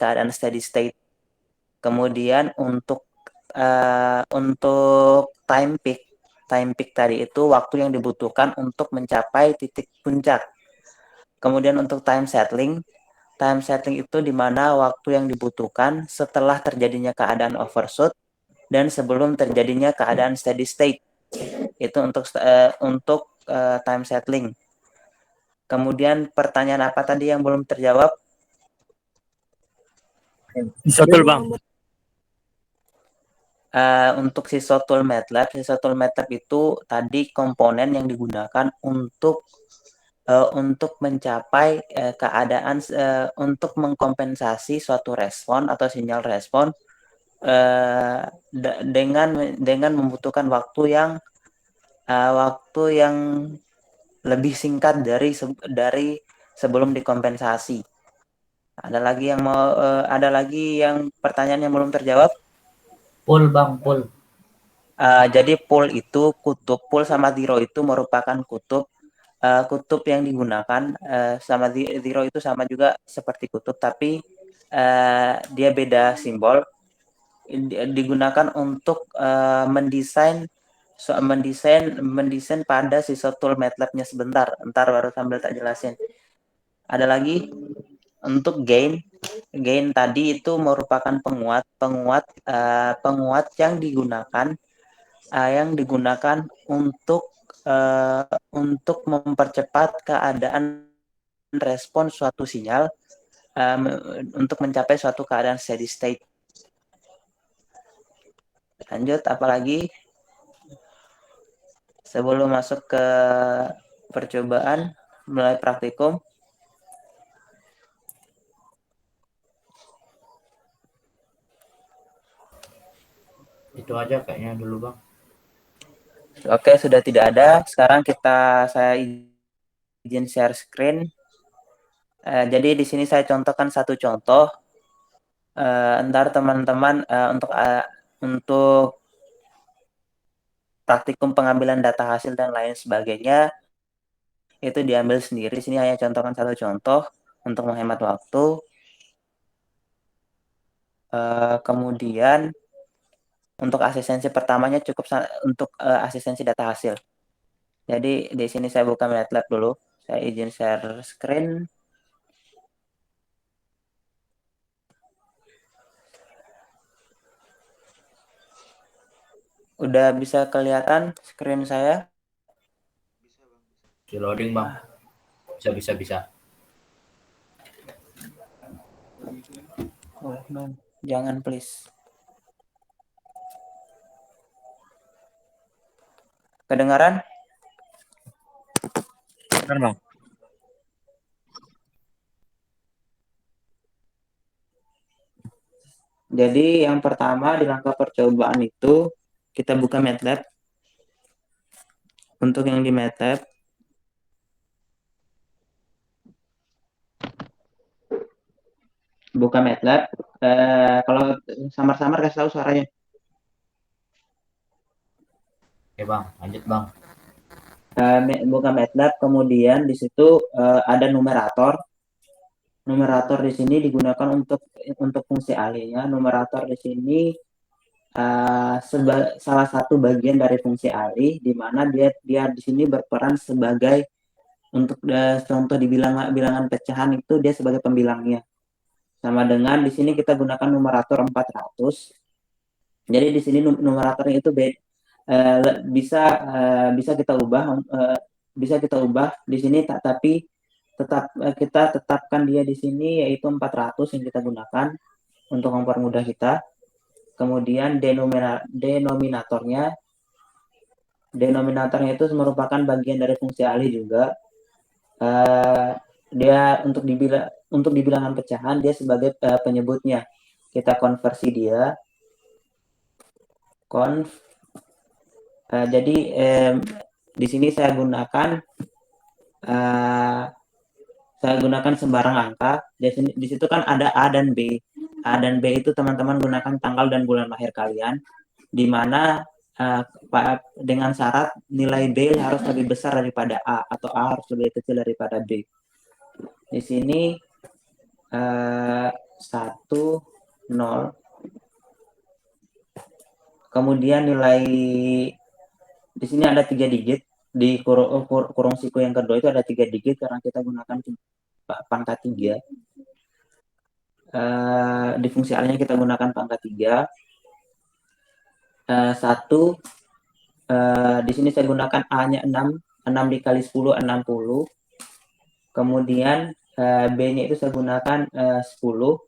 keadaan steady state. Kemudian untuk time peak tadi itu waktu yang dibutuhkan untuk mencapai titik puncak. Kemudian untuk time settling itu di mana waktu yang dibutuhkan setelah terjadinya keadaan overshoot dan sebelum terjadinya keadaan steady state. Itu untuk time settling. Kemudian pertanyaan apa tadi yang belum terjawab? Betul, Bang. Untuk Sysotul MATLAB itu tadi komponen yang digunakan untuk mencapai keadaan untuk mengkompensasi suatu respon atau sinyal respon dengan membutuhkan waktu yang lebih singkat dari sebelum dikompensasi. Ada lagi yang pertanyaan yang belum terjawab? Full, Bang, full. Jadi pool sama zero itu merupakan kutub yang digunakan, sama zero itu sama juga seperti kutub, tapi dia beda simbol. Digunakan untuk mendesain pada Sysotul MATLAB-nya sebentar. Ntar baru sambil tak jelasin. Ada lagi untuk gain tadi itu merupakan penguat yang digunakan untuk mempercepat keadaan respon suatu sinyal untuk mencapai suatu keadaan steady state. Lanjut, apalagi sebelum masuk ke percobaan mulai praktikum? Itu aja kayaknya dulu, Bang. Oke, sudah tidak ada. Sekarang saya izin share screen. Jadi di sini saya contohkan satu contoh. Ntar teman-teman untuk praktikum pengambilan data hasil dan lain sebagainya itu diambil sendiri. Sini hanya contohkan satu contoh untuk menghemat waktu. Kemudian untuk asistensi pertamanya cukup untuk asistensi data hasil. Jadi di sini saya buka MATLAB dulu. Saya izin share screen. Udah bisa kelihatan screen saya? Di loading, Bang. Bisa. Oh, no. Jangan please. Kedengaran? Benar, Bang. Jadi yang pertama di langkah percobaan itu kita buka MATLAB. Untuk yang di MATLAB, buka MATLAB. Kalau samar-samar kasih tahu suaranya. Oke, Bang. Lanjut, Bang. Buka MATLAB, kemudian di situ ada numerator. Numerator di sini digunakan untuk fungsi alihnya. Numerator di sini salah satu bagian dari fungsi alih, di mana dia di sini berperan sebagai untuk contoh di bilangan pecahan itu dia sebagai pembilangnya. Sama dengan di sini kita gunakan numerator 400. Jadi di sini numeratornya itu bisa kita ubah di sini, tapi kita tetapkan dia di sini yaitu 400 yang kita gunakan untuk mempermudah kita. Kemudian denominatornya itu merupakan bagian dari fungsi alih juga. Dia untuk dibilangan pecahan dia sebagai penyebutnya. Kita konversi dia jadi di sini saya gunakan sembarang angka. Di situ kan ada A dan B. A dan B itu teman-teman gunakan tanggal dan bulan lahir kalian, di mana dengan syarat nilai B harus lebih besar daripada A atau A harus lebih kecil daripada B. Di sini 1, 0. Kemudian nilai di sini ada 3 digit. Di kurung siku yang kedua itu ada 3 digit karena kita gunakan pangkat 3. Di fungsi A-nya kita gunakan pangkat 3. 1, di sini saya gunakan A-nya 6. 6 dikali 10, 60. Kemudian B-nya itu saya gunakan 10.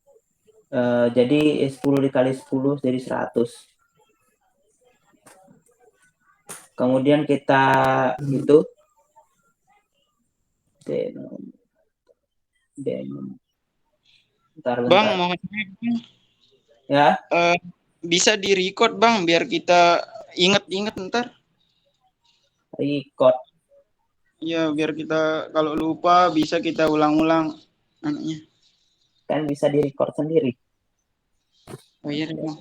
Jadi 10 dikali 10 jadi 100. Kemudian kita itu bentar. Bang, mohon ya, bisa di-record Bang biar kita inget-inget ntar. record. Ya, biar kita kalau lupa bisa kita ulang-ulang anaknya. Kan bisa di-record sendiri. Oh iya Bang.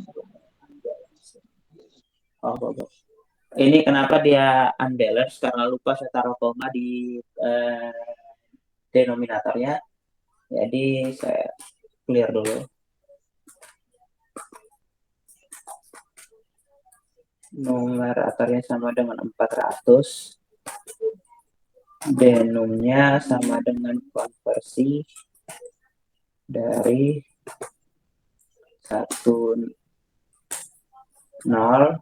Ini kenapa dia unbalance? Karena lupa saya taruh koma di denominatornya. Jadi saya clear dulu. Numeratornya sama dengan 400. Denomnya sama dengan konversi dari 1, 0, 1,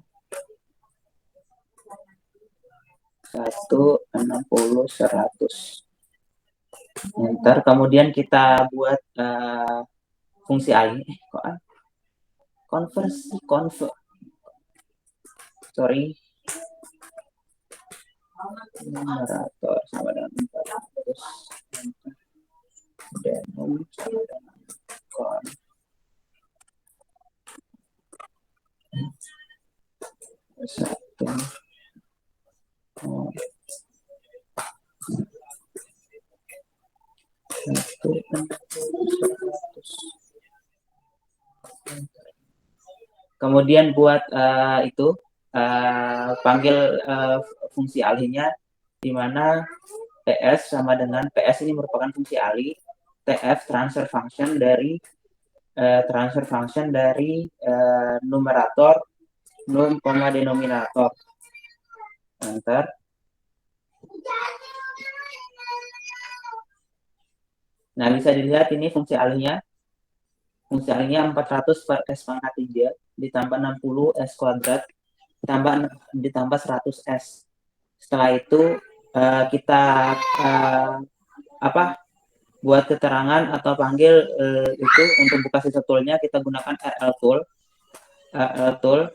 60, 100. Ntar kemudian kita buat fungsi A ini. Sorry. Numerator sama dengan 400. Denom sama dengan kon. Satu. Kemudian buat itu panggil fungsi alihnya, di mana PS sama dengan PS ini merupakan fungsi alih, TF transfer function dari numerator num, denominator. Enter. Nah, bisa dilihat ini fungsi alihnya. Fungsi alihnya 400 per S pangkat 3 ditambah 60 S kuadrat ditambah 100 S. Setelah itu kita buat keterangan atau panggil itu untuk buka sisa toolnya kita gunakan RL tool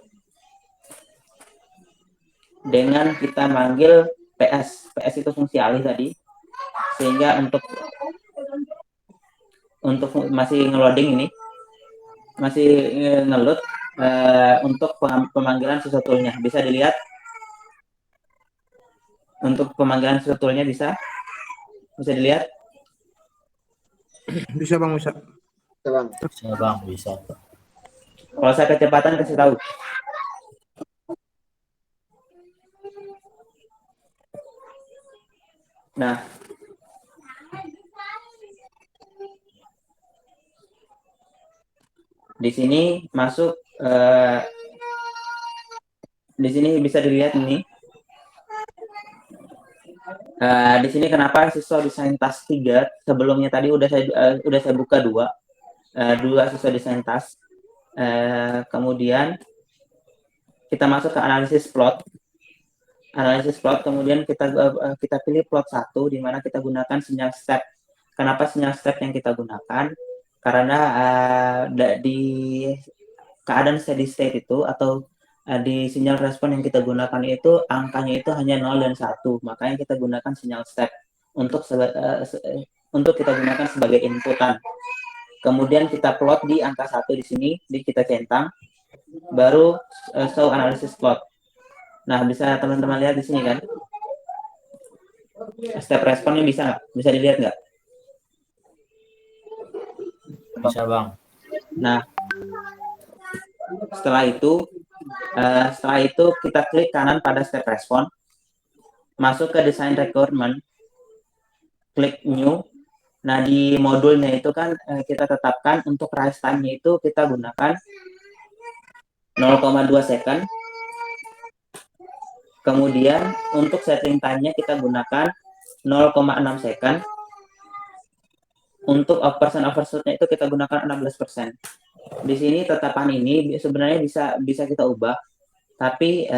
dengan kita manggil PS itu fungsi alih tadi, sehingga untuk masih ngeloading ini, masih ngeload untuk pemanggilan sisa toolnya. Bisa dilihat untuk pemanggilan sisa toolnya bisa dilihat. Bisa Bang, bisa. Bisa Bang, bisa. Kalau saya kecepatan kasih tahu. Nah, di sini masuk di sini bisa dilihat ini. Di sini kenapa siswa desain task 3? Sebelumnya tadi udah saya buka dua siswa desain task. Kemudian kita masuk ke analisis plot. Kemudian kita pilih plot 1 di mana kita gunakan sinyal step. Kenapa sinyal step yang kita gunakan? Karena di keadaan steady state itu atau di sinyal respon yang kita gunakan itu angkanya itu hanya 0 dan 1. Makanya kita gunakan sinyal step untuk kita gunakan sebagai inputan. Kemudian kita plot di angka 1 di sini, kita centang, baru show analisis plot. Nah, bisa teman-teman lihat di sini kan? Step responnya bisa nggak? Bisa dilihat nggak? Bisa Bang. Nah, setelah itu kita klik kanan pada step respon, masuk ke design requirement, klik new, Nah, di modulnya itu kan kita tetapkan untuk rise time-nya itu kita gunakan 0,2 second. Kemudian untuk setting time-nya kita gunakan 0,6 second. Untuk persen overshoot-nya itu kita gunakan 16%. Di sini tetapan ini sebenarnya bisa kita ubah, tapi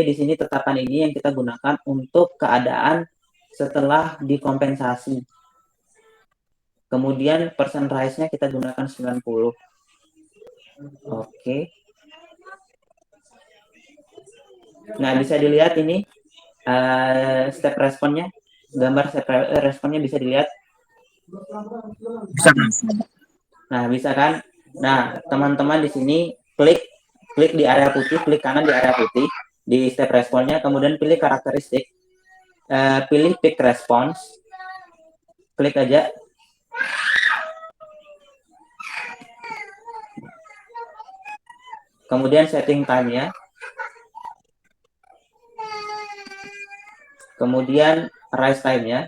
di sini tetapan ini yang kita gunakan untuk keadaan setelah dikompensasi. Kemudian persen rise-nya kita gunakan 90. Oke. Nah, bisa dilihat ini step responnya, gambar step responnya bisa dilihat. Bisa. Nah, bisa kan? Nah, teman-teman di sini klik di area putih, klik kanan di area putih di step responnya, kemudian pilih karakteristik, pilih pick response, klik aja. Kemudian setting time-nya. Kemudian rise time-nya.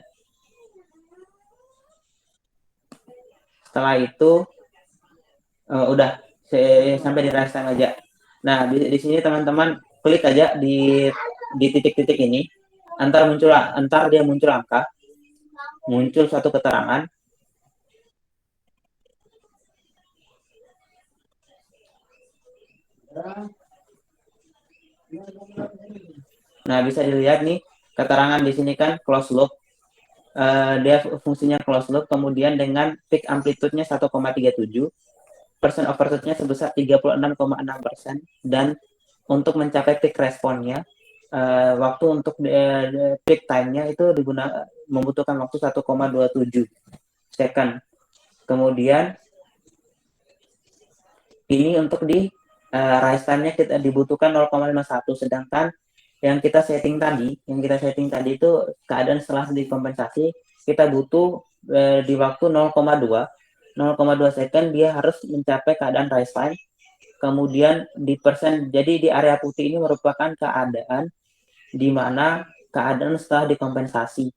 Setelah itu udah sampai di rise time aja. Nah, di sini teman-teman klik aja di titik-titik ini. Antar dia muncul angka, muncul suatu keterangan. Nah, bisa dilihat nih keterangan di sini kan close loop. Dia fungsinya close loop, kemudian dengan peak amplitude-nya 1,37, persen overshoot-nya sebesar 36,6%, dan untuk mencapai peak responnya, waktu untuk peak time-nya itu membutuhkan waktu 1,27 second. Kemudian ini untuk di rise time-nya kita dibutuhkan 0,51, sedangkan yang kita setting tadi itu keadaan setelah dikompensasi kita butuh di waktu 0,2 second dia harus mencapai keadaan rise time. Kemudian di persen, jadi di area putih ini merupakan keadaan di mana keadaan setelah dikompensasi.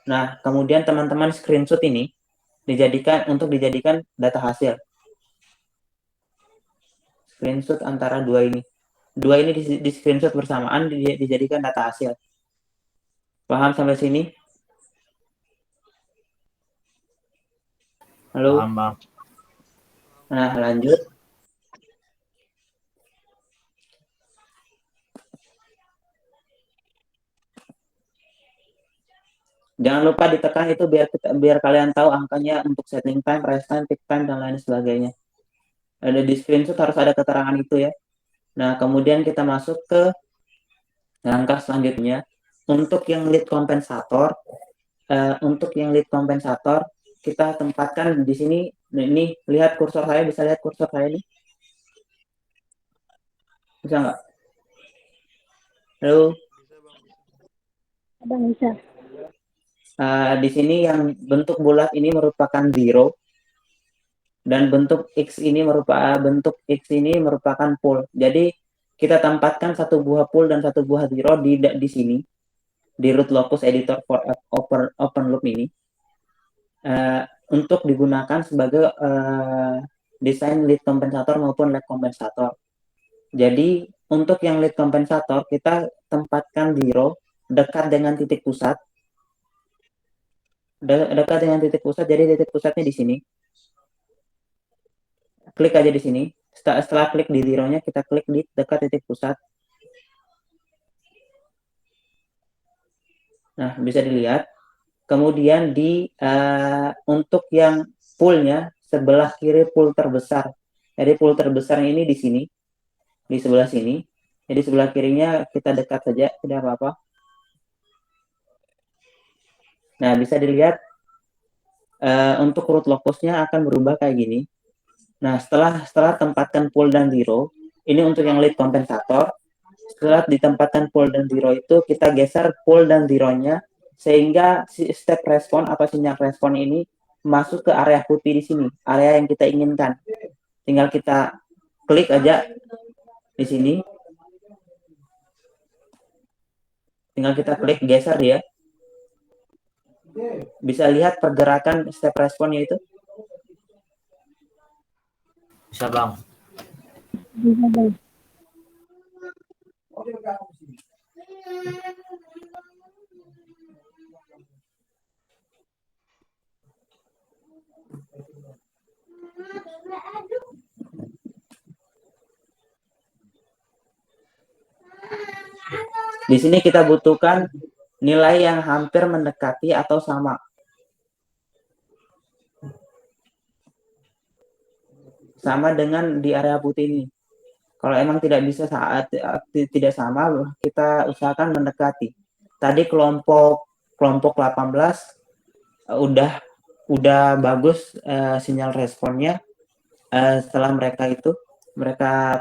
Nah, kemudian teman-teman screenshot ini dijadikan data hasil. Screenshot antara dua ini di screenshot bersamaan dijadikan data hasil. Paham sampai sini? Halo? Paham, Bang. Nah, lanjut. Jangan lupa ditekan itu biar kalian tahu angkanya untuk setting time, rise time, peak time, dan lain sebagainya. Ada di screenshot harus ada keterangan itu ya. Nah, kemudian kita masuk ke langkah selanjutnya. Untuk yang lead kompensator, kita tempatkan di sini. Ini lihat kursor saya, bisa lihat kursor saya ini? Bisa nggak? Halo? Bisa. Di sini yang bentuk bulat ini merupakan zero, dan bentuk X ini merupakan pool. Jadi kita tempatkan satu buah pool dan satu buah zero di sini di root locus editor for open loop ini untuk digunakan sebagai desain lead kompensator maupun lag kompensator. Jadi untuk yang lead kompensator kita tempatkan zero dekat dengan titik pusat. Jadi titik pusatnya di sini. Klik aja di sini. Setelah klik di zero-nya, kita klik di dekat titik pusat. Nah, bisa dilihat. Kemudian untuk yang pool-nya sebelah kiri pool terbesar. Jadi pool terbesar ini di sini, di sebelah sini. Jadi sebelah kirinya kita dekat saja, tidak apa-apa. Nah, bisa dilihat untuk root locus-nya akan berubah kayak gini. Nah, setelah tempatkan pool dan zero, ini untuk yang lead kompensator. Setelah ditempatkan pool dan zero itu, kita geser pool dan zero-nya sehingga step respon atau sinyal respon ini masuk ke area putih di sini, area yang kita inginkan. Tinggal kita klik aja di sini. Tinggal kita klik geser dia. Bisa lihat pergerakan step responnya itu? Bisa bang. Di sini kita butuhkan nilai yang hampir mendekati atau sama. Sama dengan di area putih ini. Kalau emang tidak bisa tidak sama, kita usahakan mendekati. Tadi kelompok 18 udah bagus sinyal responnya. Setelah mereka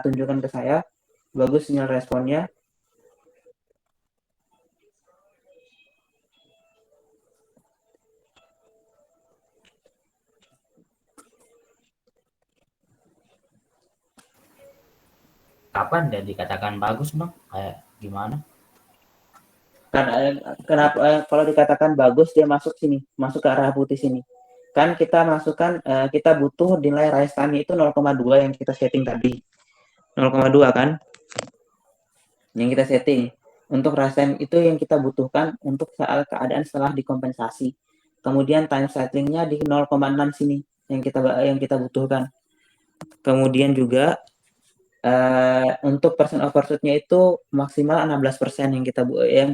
tunjukkan ke saya bagus sinyal responnya. Kapan dia dikatakan bagus bang? Kayak gimana? Kenapa kalau dikatakan bagus dia masuk sini, masuk ke arah putih sini. Kan kita masukkan kita butuh nilai rise time itu 0,2 yang kita setting tadi. 0,2 kan? Yang kita setting. Untuk rise time itu yang kita butuhkan untuk saat keadaan setelah dikompensasi. Kemudian time settling-nya di 0,6 sini yang kita butuhkan. Kemudian juga untuk persen overshoot-nya itu maksimal 16% yang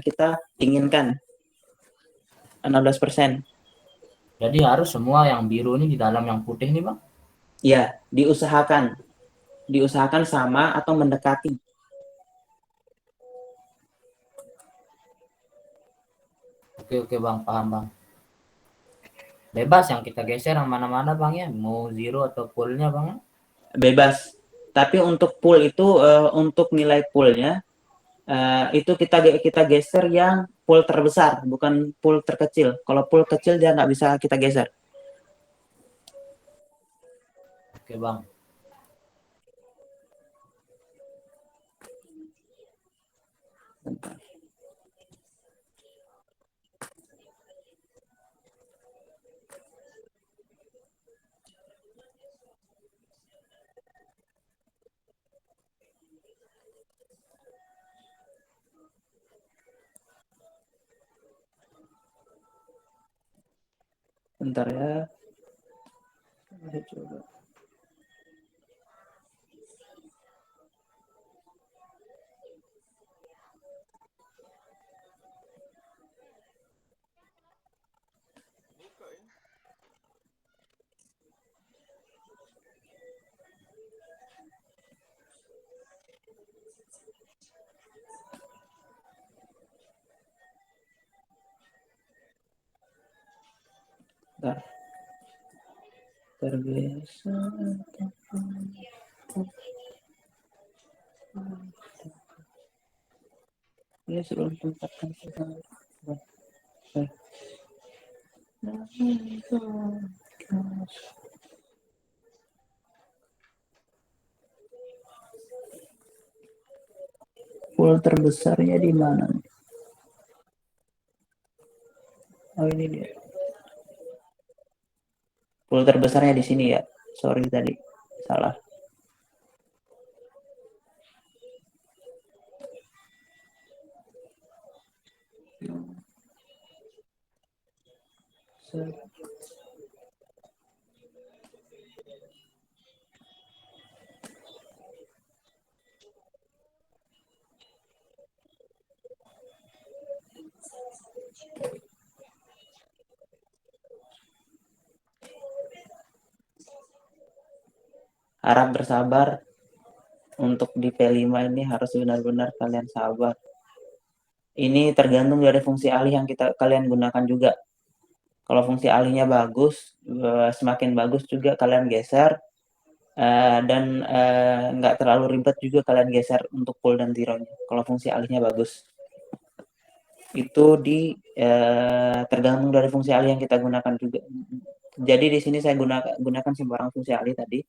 kita inginkan. 16%. Jadi harus semua yang biru ini di dalam yang putih nih bang? Ya, diusahakan sama atau mendekati. Oke bang, paham bang. Bebas yang kita geser yang mana-mana bang ya, mau zero atau fullnya bang ya? Bebas. Tapi untuk pool itu untuk nilai poolnya itu kita geser yang pool terbesar, bukan pool terkecil. Kalau pool kecil dia nggak bisa kita geser. Oke bang. Bentar. Bentar ya. Coba. Bentar. Terbiasa. Ini sebelum tempatkan kita. Pool terbesarnya di mana? Oh ini dia. Pool terbesarnya di sini ya. Sorry tadi salah. Harap bersabar untuk di P5 ini harus benar-benar kalian sabar. Ini tergantung dari fungsi alih yang kalian gunakan juga. Kalau fungsi alihnya bagus, semakin bagus juga kalian geser dan nggak terlalu ribet juga kalian geser untuk pull dan zero-nya. Kalau fungsi alihnya bagus, itu tergantung dari fungsi alih yang kita gunakan juga. Jadi di sini saya gunakan sembarang fungsi alih tadi.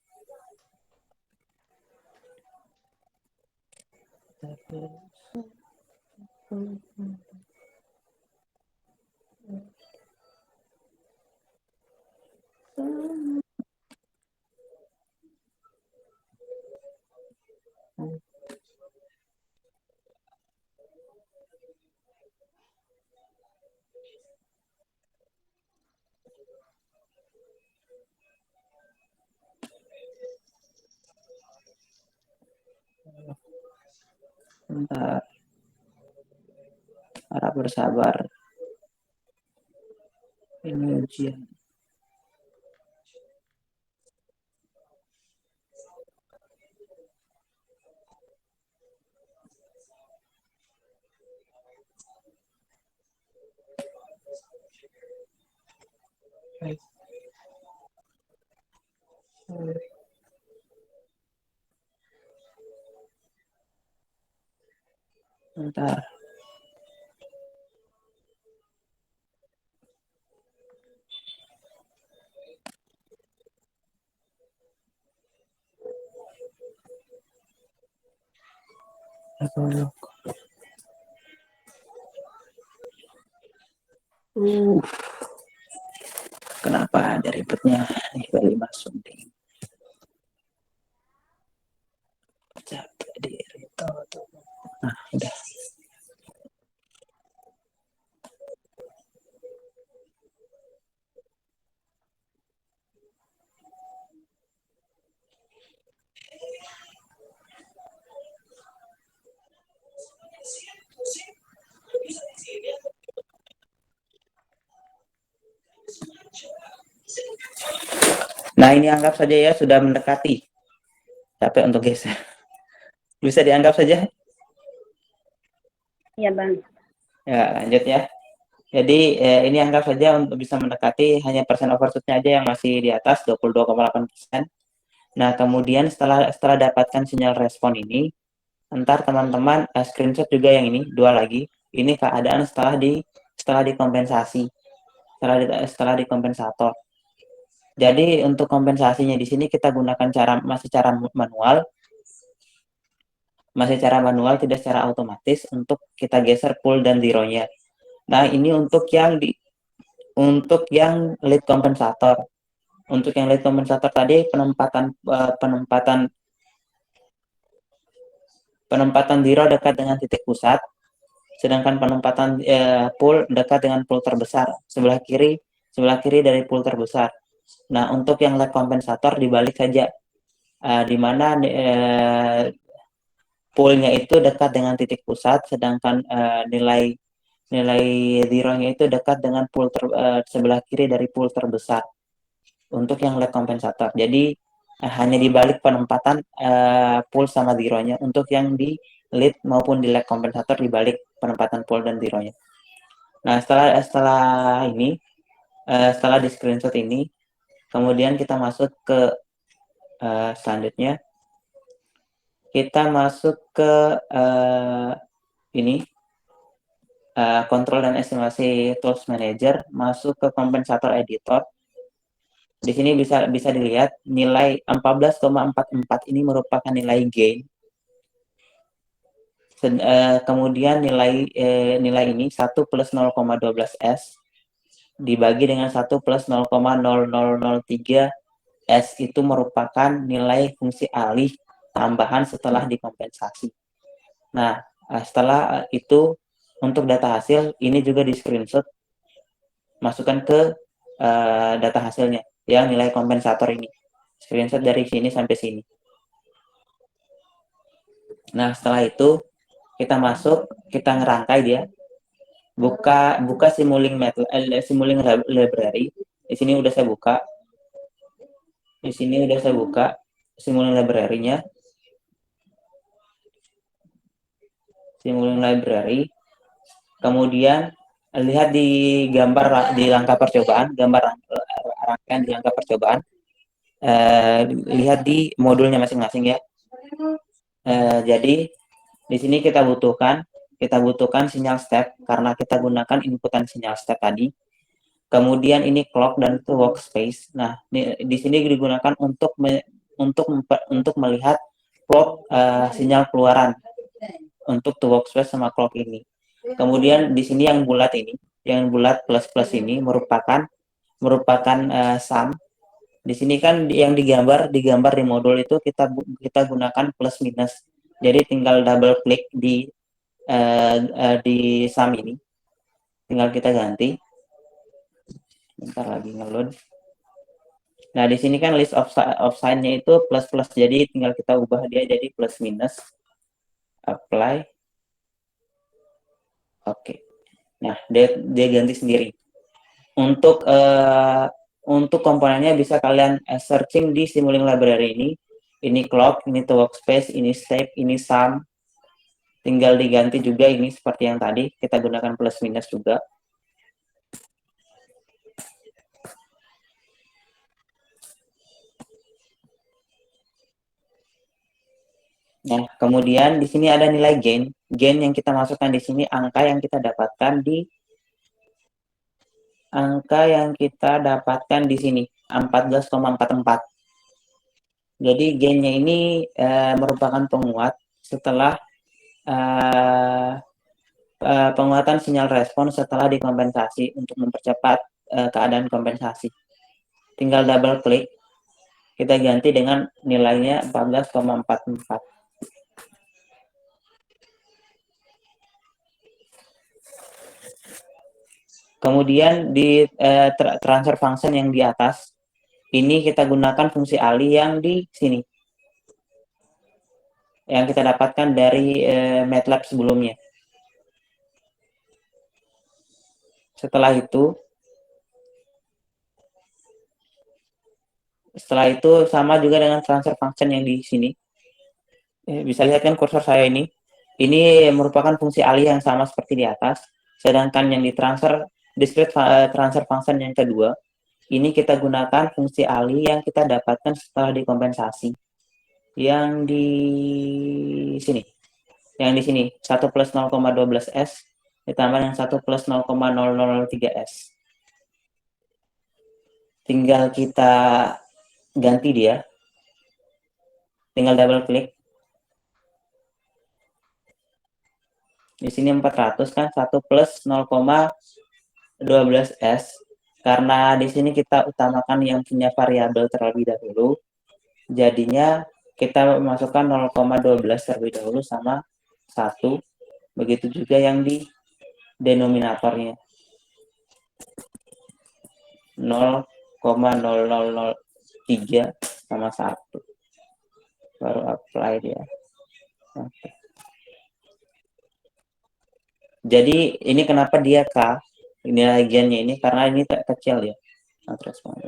Bentar, harap bersabar. Ini ujian. Bentar. Kenapa ada ribetnya nih kali masuk nih. Capek diri tuh. Nah, udah. Nah, ini anggap saja ya sudah mendekati. Capek untuk geser. Bisa dianggap saja? Iya, Bang. Ya, lanjut ya. Jadi ini anggap saja untuk bisa mendekati, hanya persen overshootnya aja yang masih di atas 22,8%. Nah, kemudian setelah dapatkan sinyal respon ini, ntar teman-teman screenshot juga yang ini, 2 lagi. Ini keadaan setelah dikompensasi, setelah dikompensator. Jadi untuk kompensasinya di sini kita gunakan masih cara manual, tidak secara otomatis untuk kita geser pull dan zero-nya. Nah, ini untuk yang lead kompensator. Untuk yang lead kompensator tadi penempatan zero dekat dengan titik pusat, sedangkan penempatan pull dekat dengan pull terbesar sebelah kiri dari pull terbesar. Nah, untuk yang lead kompensator dibalik saja, di mana pull-nya itu dekat dengan titik pusat, sedangkan nilai zero-nya itu dekat dengan pull sebelah kiri dari pull terbesar untuk yang lead kompensator. Jadi hanya dibalik penempatan pull sama zero-nya. Untuk yang di lead maupun di leg kompensator dibalik penempatan pull dan zero-nya. Nah, setelah di screenshot ini, kemudian kita masuk ke selanjutnya. Kita masuk ke ini kontrol dan estimasi tools manager, masuk ke kompensator editor. Di sini bisa dilihat nilai 14,44 ini merupakan nilai gain. Kemudian nilai ini 1 plus 0,12 S dibagi dengan 1 plus 0,0003 S itu merupakan nilai fungsi alih tambahan setelah dikompensasi. Nah, setelah itu untuk data hasil ini juga di screenshot, masukkan ke data hasilnya yang nilai kompensator ini. Screenshot dari sini sampai sini. Nah, setelah itu kita masuk, kita ngerangkai dia. Buka Simulink library. Di sini udah saya buka. Simulink library-nya. Simulink library. Kemudian lihat di gambar di langkah percobaan, gambar rangkaian di langkah percobaan. Lihat di modulnya masing-masing ya. Jadi di sini kita butuhkan sinyal step karena kita gunakan inputan sinyal step tadi. Kemudian ini clock dan itu workspace. Nah, di sini digunakan untuk melihat clock sinyal keluaran untuk to workspace sama clock ini. Kemudian di sini yang bulat plus ini merupakan sum Di sini kan yang digambar di modul itu kita gunakan plus minus. Jadi tinggal double klik di sum ini. Tinggal kita ganti. Bentar lagi ngeload. Nah, di sini kan list of sign-nya itu plus plus. Jadi tinggal kita ubah dia jadi plus minus. Apply. Oke. Nah, dia ganti sendiri. Untuk komponennya bisa kalian searching di Simulink Library ini. Ini clock, ini to workspace, ini step, ini sum. Tinggal diganti juga ini seperti yang tadi. Kita gunakan plus minus juga. Nah, kemudian di sini ada nilai gain. Gain yang kita masukkan di sini angka yang kita dapatkan di sini 14,44. Jadi gainnya ini merupakan penguat setelah penguatan sinyal respon setelah dikompensasi untuk mempercepat keadaan kompensasi. Tinggal double klik, kita ganti dengan nilainya 14,44. Kemudian di transfer function yang di atas, ini kita gunakan fungsi alih yang di sini. Yang kita dapatkan dari MATLAB sebelumnya. Setelah itu sama juga dengan transfer function yang di sini. Bisa lihat kan kursor saya ini. Ini merupakan fungsi alih yang sama seperti di atas. Sedangkan yang ditransfer discrete transfer function yang kedua, ini kita gunakan fungsi alih yang kita dapatkan setelah dikompensasi. Yang di sini. Yang di sini 1 plus 0,12 S ditambah dengan 1 plus 0,0003 S. Tinggal kita ganti dia. Tinggal double klik. Di sini 400 kan 1 plus 0,12 S. Karena di sini kita utamakan yang punya variabel terlebih dahulu. Jadinya kita masukkan 0,12 terlebih dahulu sama 1. Begitu juga yang di denominatornya. 0,0003 sama 1. Baru apply dia. Oke. Jadi ini kenapa dia K? Ini gennya ini karena ini kecil ya. Not responding.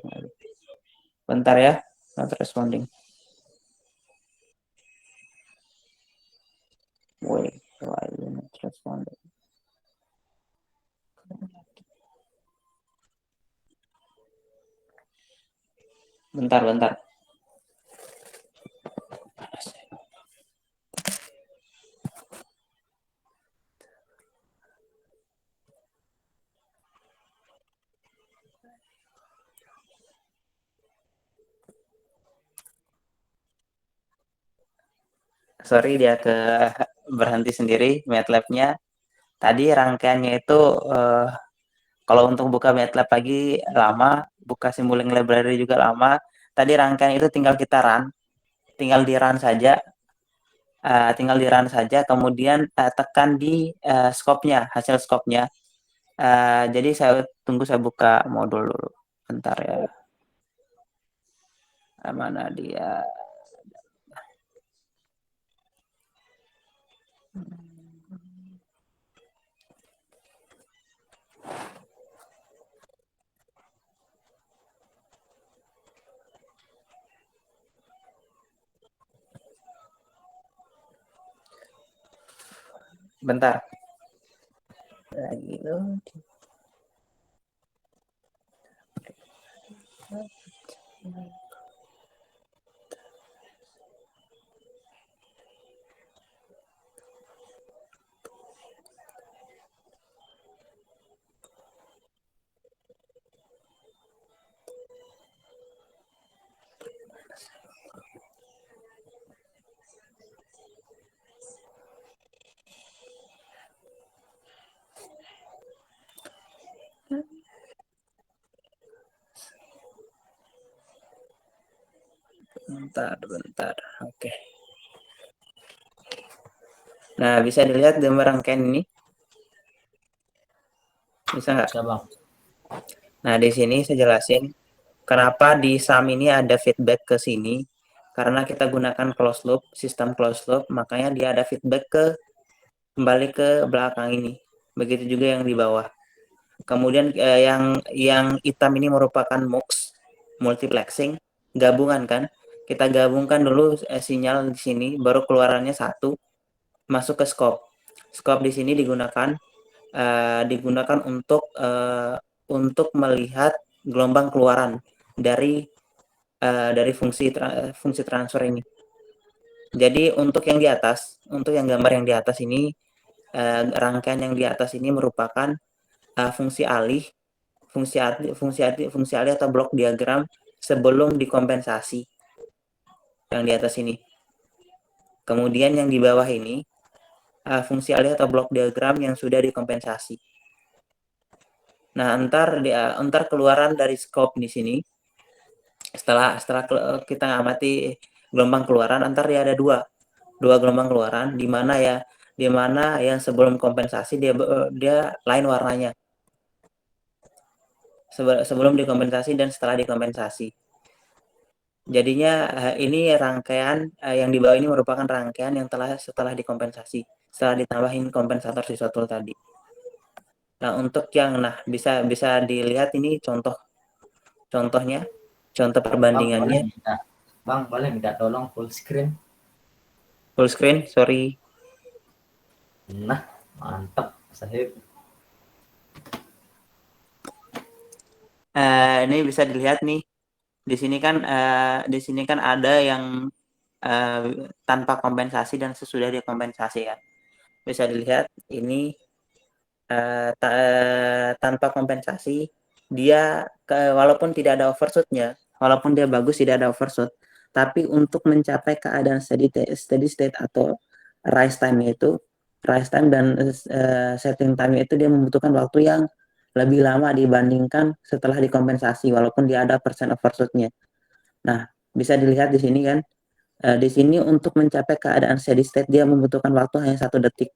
Bentar ya, not responding. Wait, why you not responding? Bentar. Sorry dia berhenti sendiri MATLAB-nya. Tadi rangkaiannya itu kalau untuk buka MATLAB lagi lama, buka Simulink Library juga lama. Tadi rangkaian itu tinggal kita run, tinggal di run saja, kemudian tekan di scope-nya, hasil scope-nya. Jadi saya buka modul dulu. Bentar ya. Mana dia? Bentar. Lagi loh. Bentar. Oke. Nah, bisa dilihat gambar rangkaian ini? Bisa nggak? Bisa bang. Nah, di sini saya jelasin kenapa di SAM ini ada feedback ke sini. Karena kita gunakan closed loop, sistem closed loop, makanya dia ada feedback kembali ke belakang ini. Begitu juga yang di bawah. Kemudian yang hitam ini merupakan MUX, multiplexing, gabungan kan. Kita gabungkan dulu sinyal di sini, baru keluarannya satu, masuk ke scope. Scope di sini digunakan untuk melihat gelombang keluaran dari fungsi transfer ini. Jadi untuk yang gambar yang di atas ini, rangkaian yang di atas ini merupakan fungsi alih, fungsi alih atau blok diagram sebelum dikompensasi yang di atas ini. Kemudian yang di bawah ini fungsi alih atau blok diagram yang sudah dikompensasi. Nah, antar keluaran dari scope di sini, setelah kita amati gelombang keluaran, antar dia ada dua gelombang keluaran, di mana yang sebelum kompensasi dia lain warnanya, sebelum dikompensasi dan setelah dikompensasi. Jadinya ini rangkaian yang di bawah ini merupakan rangkaian yang setelah dikompensasi, setelah ditambahin kompensator sisotol tadi. Nah, bisa dilihat ini contohnya, contoh perbandingannya. Bang, boleh minta tolong full screen? Full screen, sorry. Nah, mantap, sahib. Ini bisa dilihat nih. Di sini kan ada yang tanpa kompensasi dan sesudah dikompensasi ya. Bisa dilihat ini tanpa kompensasi dia walaupun tidak ada overshootnya, walaupun dia bagus tidak ada overshoot, tapi untuk mencapai keadaan steady state atau rise time dan setting time itu dia membutuhkan waktu yang lebih lama dibandingkan setelah dikompensasi walaupun dia ada persen overshootnya. Nah, bisa dilihat di sini kan, di sini untuk mencapai keadaan steady state dia membutuhkan waktu hanya 1 detik,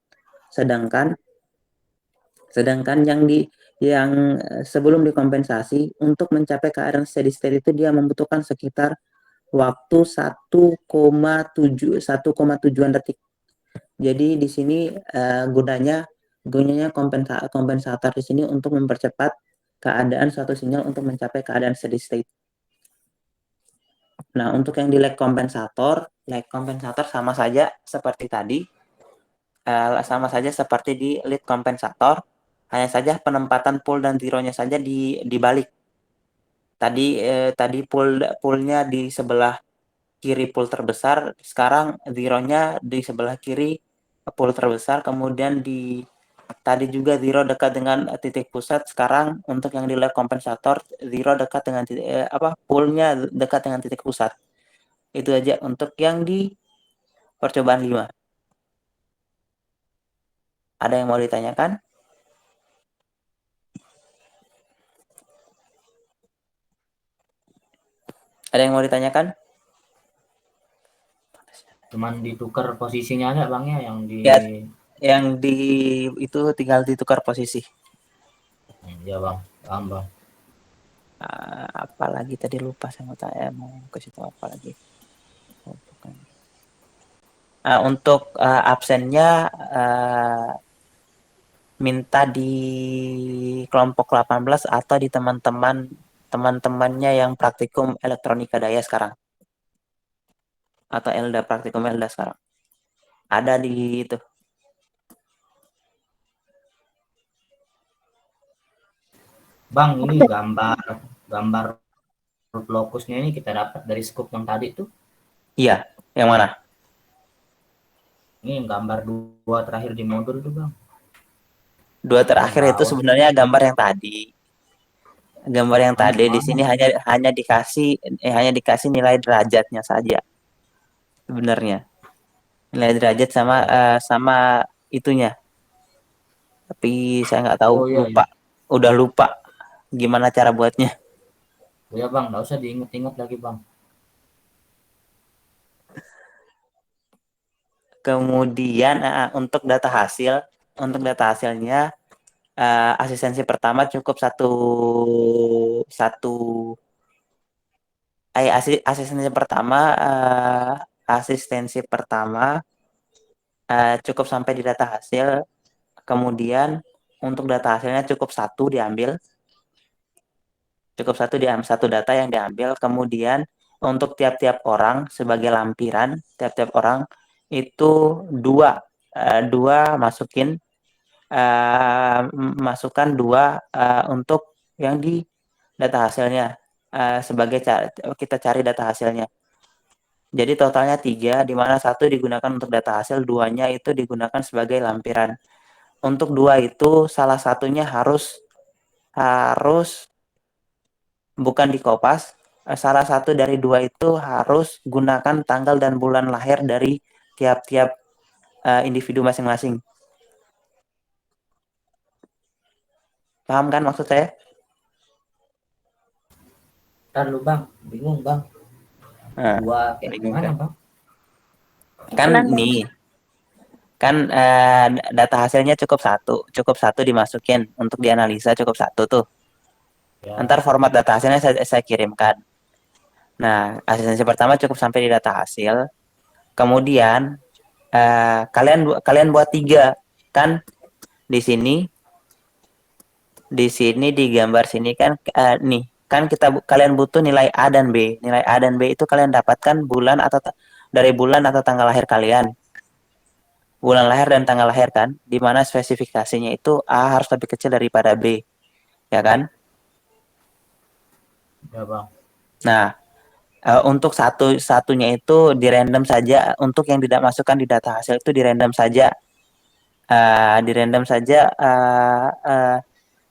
sedangkan yang sebelum dikompensasi untuk mencapai keadaan steady state itu dia membutuhkan sekitar waktu 1,7 detik. Jadi di sini gunanya kompensator di sini untuk mempercepat keadaan suatu sinyal untuk mencapai keadaan steady state. Nah, untuk yang di lag kompensator sama saja seperti tadi, sama saja seperti di lead kompensator, hanya saja penempatan pull dan zero-nya saja dibalik. Tadi pull-nya di sebelah kiri pull terbesar, sekarang zero-nya di sebelah kiri pull terbesar, kemudian tadi juga zero dekat dengan titik pusat, sekarang untuk yang di lag kompensator zero dekat dengan pull-nya dekat dengan titik pusat. Itu aja untuk yang di percobaan 5. Ada yang mau ditanyakan? Ada yang mau ditanyakan? Cuman ditukar posisinya aja bang ya, Ya, yang itu tinggal ditukar posisi. Ya bang, paham bang. Apalagi tadi lupa saya mau kasih tahu apa lagi. Untuk absennya minta di kelompok 18 atau di teman-temannya yang praktikum elektronika daya sekarang. Atau praktikum Elda sekarang. Ada di itu. Bang, ini gambar lokusnya ini kita dapat dari scope yang tadi tuh. Iya, yang mana? Ini gambar 2 terakhir di modul tuh bang. 2 terakhir itu sebenarnya gambar yang tadi. Gambar yang tadi di sini hanya dikasih nilai derajatnya saja. Sebenarnya. Nilai derajat sama itunya. Tapi saya nggak tahu, lupa. Iya. Udah lupa gimana cara buatnya. Ya bang, nggak usah diingat-ingat lagi bang. Kemudian untuk data hasilnya asistensi pertama cukup asistensi pertama cukup sampai di data hasil. Kemudian untuk data hasilnya cukup satu satu data yang diambil. Kemudian untuk tiap-tiap orang sebagai lampiran, tiap-tiap orang itu dua masukkan dua untuk yang di data hasilnya sebagai kita cari data hasilnya. Jadi totalnya 3, di mana 1 digunakan untuk data hasil, 2-nya itu digunakan sebagai lampiran. Untuk 2 itu salah satunya harus bukan di kopas, salah satu dari 2 itu harus gunakan tanggal dan bulan lahir dari tiap-tiap individu masing-masing. Paham kan maksud saya? Ntar lu bang, bingung bang. Dua kayak gimana bang? Kan nih, kan data hasilnya cukup satu dimasukin untuk dianalisa, cukup satu tuh. Ya. Ntar format data hasilnya saya kirimkan. Nah, asistensi pertama cukup sampai di data hasil. Kemudian kalian buat 3 kan di sini di gambar sini kan nih kan kalian butuh nilai A dan B. Nilai A dan B itu kalian dapatkan dari bulan atau tanggal lahir kalian. Bulan lahir dan tanggal lahir kan, di mana spesifikasinya itu A harus lebih kecil daripada B, ya kan? Ya bang. Nah, untuk satunya itu di random saja. Untuk yang tidak masukkan di data hasil itu di random saja.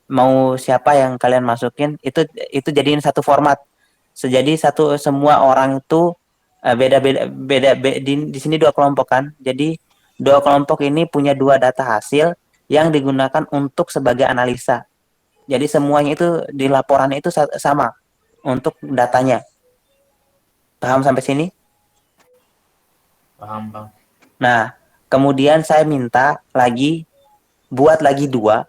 Mau siapa yang kalian masukin itu jadiin satu format. Jadi semua orang itu beda di sini 2 kelompok kan. Jadi 2 kelompok ini punya 2 data hasil yang digunakan untuk sebagai analisa. Jadi semuanya itu di laporannya itu sama untuk datanya. Paham sampai sini? Paham bang. Nah, kemudian saya minta buat lagi dua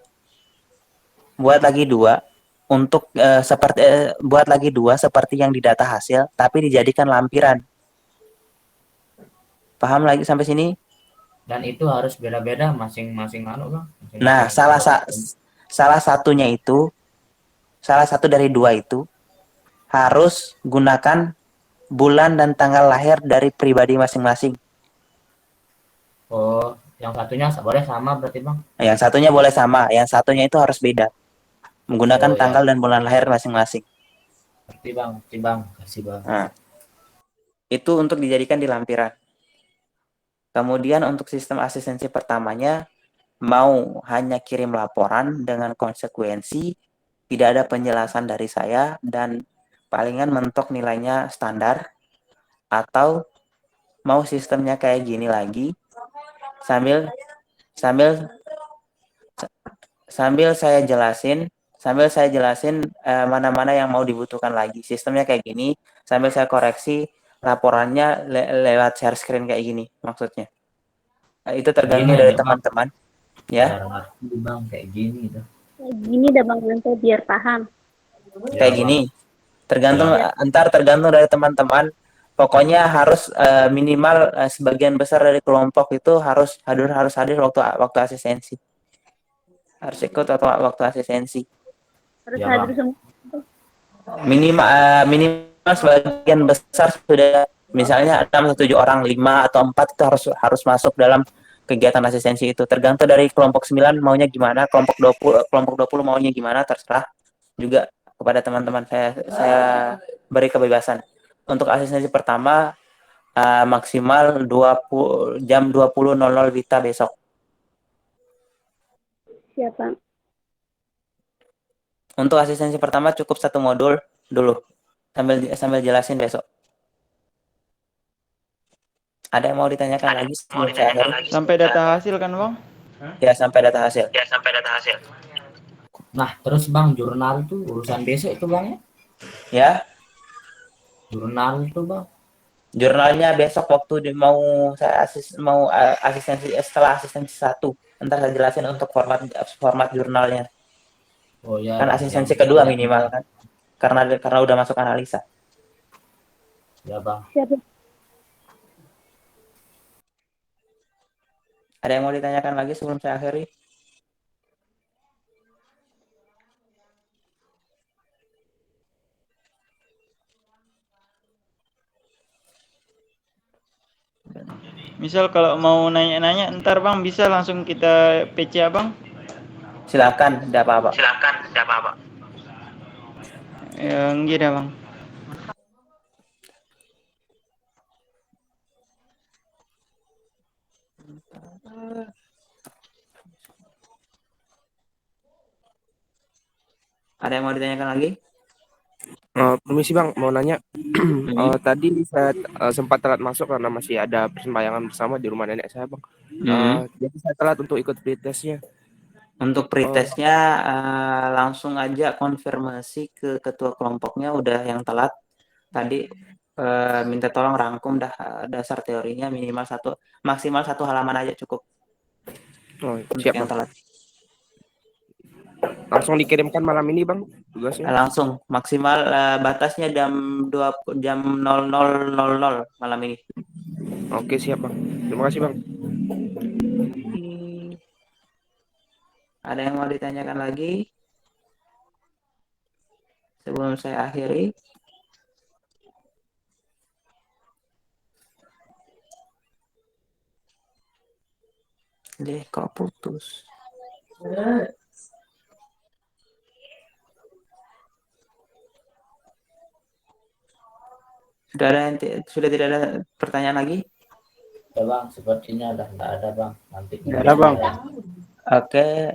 untuk buat lagi 2 seperti yang di data hasil, tapi dijadikan lampiran. Paham lagi sampai sini? Dan itu harus beda-beda masing-masing bang. Nah, salah satu dari 2 itu harus gunakan bulan dan tanggal lahir dari pribadi masing-masing. Oh, yang satunya boleh sama berarti bang? Yang satunya boleh sama, yang satunya itu harus beda. Menggunakan tanggal dan bulan lahir masing-masing. Berarti bang, kasih bang. Nah, itu untuk dijadikan di lampiran. Kemudian untuk sistem asistensi pertamanya, mau hanya kirim laporan dengan konsekuensi, tidak ada penjelasan dari saya, dan palingan mentok nilainya standar, atau mau sistemnya kayak gini lagi, sambil saya jelasin mana-mana yang mau dibutuhkan lagi. Sistemnya kayak gini, sambil saya koreksi laporannya lewat share screen kayak gini maksudnya. Itu tergantung dari teman-teman. Ya. Bang kayak gini tuh. Kayak gini dah bang, nanti biar paham. Kayak gini. Tergantung dari teman-teman. Pokoknya harus minimal sebagian besar dari kelompok itu harus hadir waktu asistensi. Harus ikut waktu asistensi. Harus hadir semua. Minimal sebagian besar sudah, misalnya 6 atau 7 orang, 5 atau 4 itu harus masuk dalam kegiatan asistensi itu. Tergantung dari kelompok 9 maunya gimana, kelompok 20 maunya gimana, terserah juga kepada teman-teman. Saya beri kebebasan. Untuk asistensi pertama maksimal jam 20.00 WITA besok. Siapa? Untuk asistensi pertama cukup 1 modul dulu. Sambil jelasin besok. Ada yang mau ditanyakan lagi? Sampai data hasil kan bang? Ya, sampai data hasil. Nah, terus bang, jurnal itu urusan besok itu bang ya? Ya. Jurnal itu bang. Jurnalnya besok waktu mau asistensi setelah asistensi 1. Ntar saya jelasin untuk format jurnalnya. Oh ya Kan bang, yang asistensi kita kedua lihat minimal nanti. kan. Karena udah masuk analisa. Ya bang. Siap. Ada yang mau ditanyakan lagi sebelum saya akhiri? Misal kalau mau nanya-nanya ntar bang bisa langsung kita PC abang. Silakan, tidak apa-apa. Yang gini bang. Ada yang mau ditanyakan lagi? Permisi bang, mau nanya. Tadi saya sempat telat masuk karena masih ada persembahyangan bersama di rumah nenek saya bang. Jadi saya telat untuk ikut pretestnya. Untuk pretestnya langsung aja konfirmasi ke ketua kelompoknya udah yang telat tadi, minta tolong rangkum dasar teorinya maksimal satu halaman aja cukup untuk Siap yang bang. telat. Langsung dikirimkan malam ini bang tugasnya. Langsung maksimal batasnya jam 00.00 malam ini. Oke siap bang. Terima kasih bang. Ada yang mau ditanyakan lagi sebelum saya akhiri? Kok putus? Sudah tidak ada pertanyaan lagi? Ya bang, sepertinya udah nggak ada bang. Nanti Nggak ada, Bang. Oke,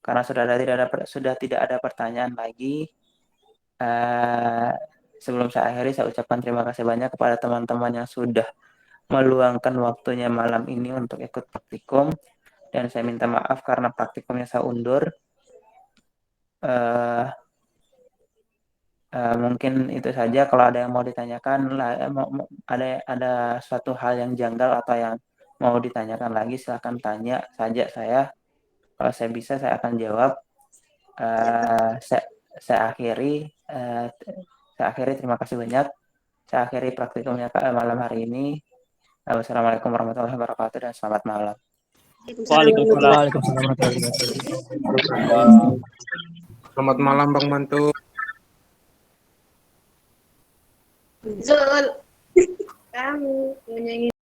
karena sudah tidak ada pertanyaan lagi, sebelum saya akhiri saya ucapkan terima kasih banyak kepada teman-teman yang sudah meluangkan waktunya malam ini untuk ikut praktikum, dan saya minta maaf karena praktikumnya saya undur. Mungkin itu saja. Kalau ada yang mau ditanyakan, ada suatu hal yang janggal atau yang mau ditanyakan lagi, silakan tanya saja saya. Kalau saya bisa, saya akan jawab. Saya akhiri. Terima kasih banyak. Saya akhiri praktikumnya malam hari ini. Wassalamualaikum warahmatullahi wabarakatuh dan selamat malam. Waalaikumsalam. Waalaikumsalam warahmatullahi wabarakatuh. Selamat malam bang Mantu. Zul. Kamu menyanyi